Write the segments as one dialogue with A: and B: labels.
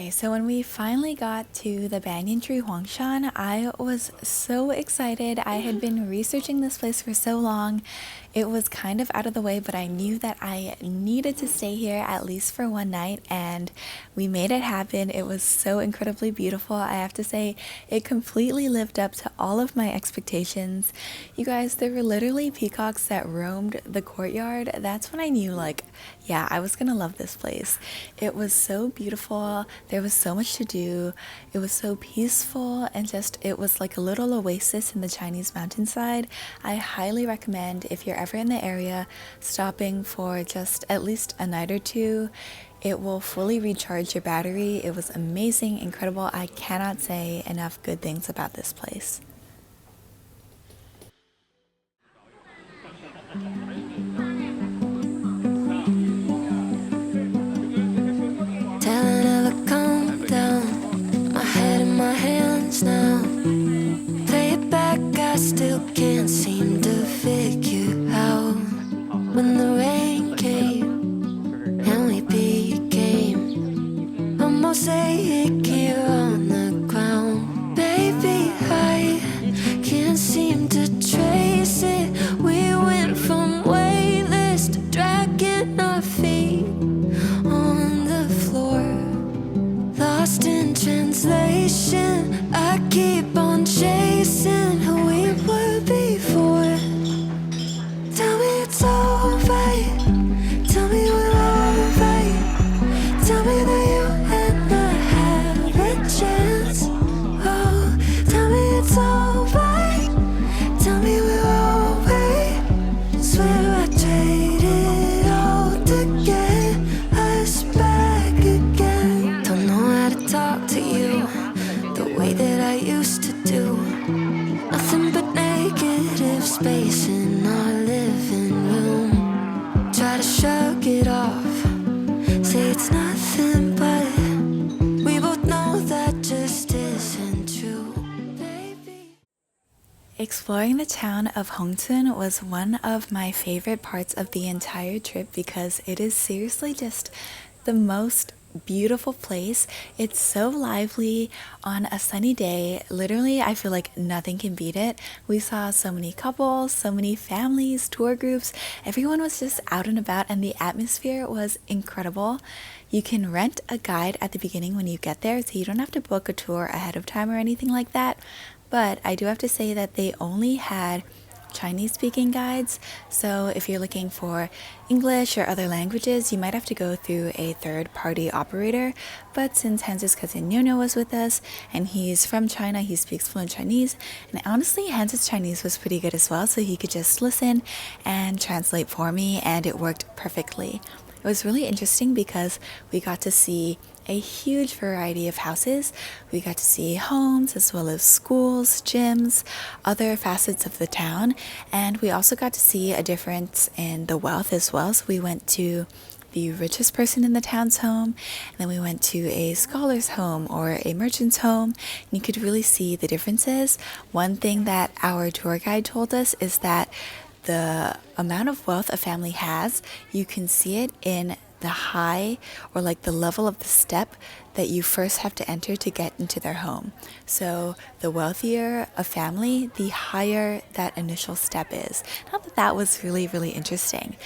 A: Okay, so when we finally got to the Banyan tree Huangshan, I was so excited. I had been researching this place for so long. It was kind of out of the way, but I knew that I needed to stay here at least for one night, and we made it happen. It was so incredibly beautiful. I have to say, it completely lived up to all of my expectations. You guys, there were literally peacocks that roamed the courtyard. That's when I knew, like, yeah, I was gonna love this place. It was so beautiful. There was so much to do. It was so peaceful, and just it was like a little oasis in the Chinese mountainside. I highly recommend, if you're ever in the area, stopping for just at least a night or two. It will fully recharge your battery. It was amazing, incredible. I cannot say enough good things about this place.
B: Telling her to calm down. My head in my hands now. Play it back, I still can't seem to figure out when the rain came and we became a mosaic here on the ground. Baby, I can't seem to trace it. We went from weightless to dragging our feet on the floor, lost in translation. I keep on chasing who we were before. Tell me it's alright. Tell me we're alright. Tell me that you and I have a chance. Oh, tell me it's alright. Tell me we're alright. Swear I traded all to get us back again. Don't know how to talk to you the way that I used to do. Nothing but negative space in our living room. Try to shrug it off, say it's nothing, but we both know that just isn't true, baby.
A: Exploring the town of Hongcun was one of my favorite parts of the entire trip because it is seriously just the most beautiful place. It's so lively on a sunny day. Literally, I feel like nothing can beat it. We saw so many couples, so many families, tour groups. Everyone was just out and about, and the atmosphere was incredible. You can rent a guide at the beginning when you get there, so you don't have to book a tour ahead of time or anything like that. But I do have to say that they only had Chinese speaking guides, so if you're looking for English or other languages, you might have to go through a third party operator. But since Hans's cousin Nyonya was with us and he's from China, he speaks fluent Chinese, and honestly Hans's Chinese was pretty good as well, so he could just listen and translate for me, and it worked perfectly. It was really interesting because we got to see a huge variety of houses. We got to see homes as well as schools, gyms, other facets of the town, and we also got to see a difference in the wealth as well. So we went to the richest person in the town's home, and then we went to a scholar's home or a merchant's home, and you could really see the differences. One thing that our tour guide told us is that the amount of wealth a family has, you can see it in the high, or like the level of the step that you first have to enter to get into their home. So the wealthier a family, the higher that initial step is. I thought that was really, really interesting.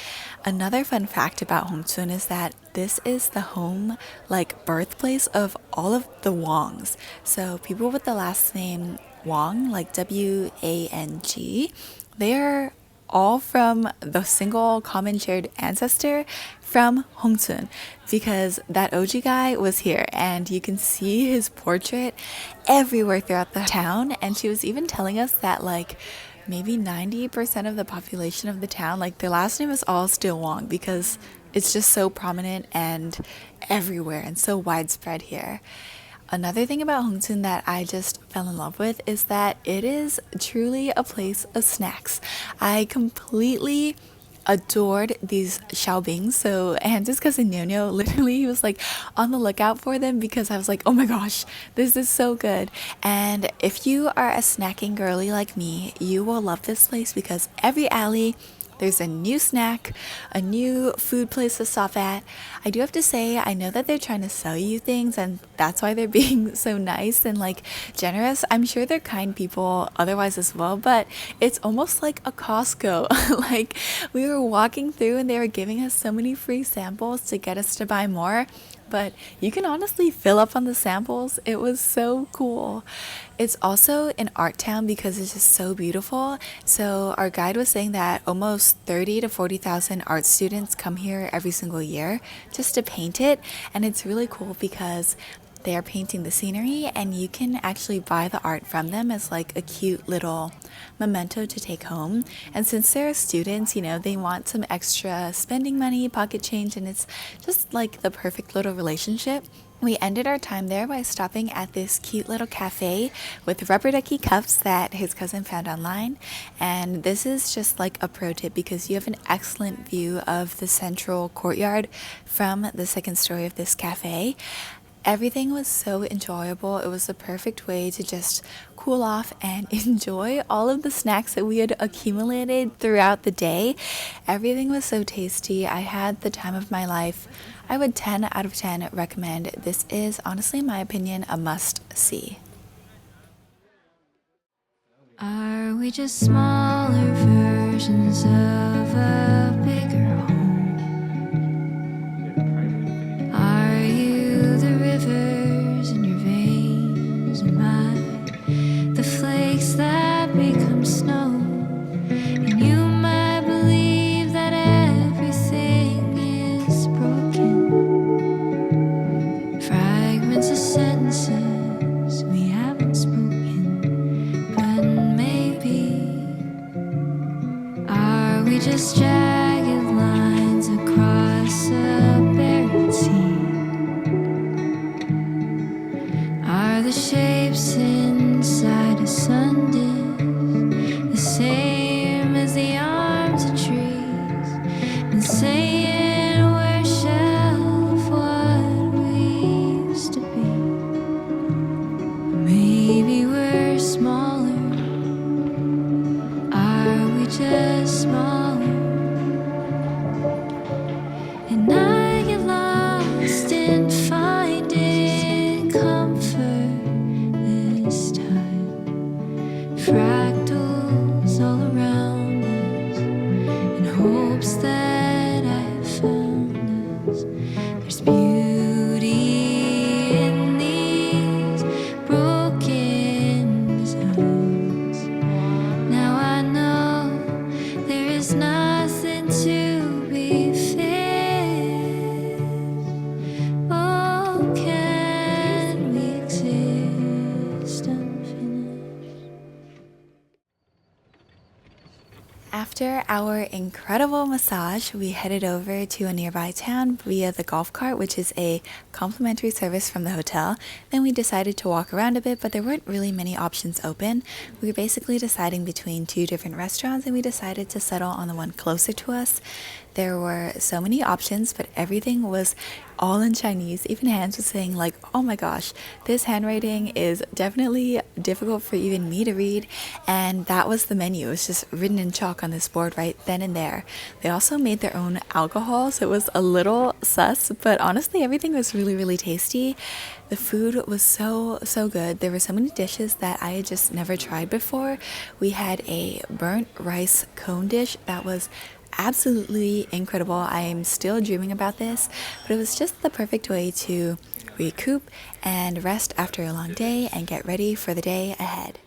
A: Another fun fact about Hongcun is that this is the home, like birthplace of all of the Wangs. So people with the last name Wang, like Wang, they're all from the single common shared ancestor from Hongcun, because that OG guy was here and you can see his portrait everywhere throughout the town. And she was even telling us that like maybe 90% of the population of the town, like their last name is all still Wang, because it's just so prominent and everywhere and so widespread here. Another thing about Hongcun that I just fell in love with is that it is truly a place of snacks. I completely adored these xiaobings. So, and just cousin Nyonya, literally, he was like on the lookout for them because I was like, oh my gosh, this is so good. And if you are a snacking girly like me, you will love this place because every alley There's a new snack, a new food place to stop at. I do have to say, I know that they're trying to sell you things, and that's why they're being so nice and like generous. I'm sure they're kind people otherwise as well, but it's almost like a Costco. Like, we were walking through and they were giving us so many free samples to get us to buy more, but you can honestly fill up on the samples. It was so cool. It's also an art town because it's just so beautiful. So our guide was saying that almost 30 to 40,000 art students come here every single year just to paint it, and it's really cool because they are painting the scenery and you can actually buy the art from them as like a cute little memento to take home. And since they're students, they want some extra spending money, pocket change, and it's just like the perfect little relationship. We ended our time there by stopping at this cute little cafe with rubber ducky cups that his cousin found online. And this is just like a pro tip because you have an excellent view of the central courtyard from the second story of this cafe. Everything was so enjoyable. It was the perfect way to just cool off and enjoy all of the snacks that we had accumulated throughout the day. Everything was so tasty. I had the time of my life. I would 10 out of 10 recommend. This is honestly, in my opinion, a must see.
B: Are we just smaller versions of a bigger home? Are you the rivers in your veins? Am I the flakes that become snow? And you might believe that everything is broken. Fragments of sentences we haven't spoken. But maybe, are we just jagged lines across a buried sea? Are the shapes inside a sundisk the same as the arms of trees? And saying we're a shell of what we used to be. Maybe we're smaller. Are we just smaller? And I get lost in finding comfort this time. Fractals all around us in hopes that I have found us. There's beauty in these broken designs. Now I know there is nothing to be fixed. Oh, can we exist unfinished?
A: After our incredible massage, we headed over to a nearby town via the golf cart, which is a complimentary service from the hotel. Then we decided to walk around a bit, but there weren't really many options open. We were basically deciding between two different restaurants, and we decided to settle on the one closer to us. There were so many options, but everything was all in Chinese. Even Hans was saying like, oh my gosh, this handwriting is definitely difficult for even me to read. And that was the menu. It was just written in chalk on this board right then and there. They also made their own alcohol, so it was a little sus, but honestly everything was really, really tasty. The food was so good. There were so many dishes that I had just never tried before. We had a burnt rice cone dish that was absolutely incredible. I'm still dreaming about this, but it was just the perfect way to recoup and rest after a long day and get ready for the day ahead.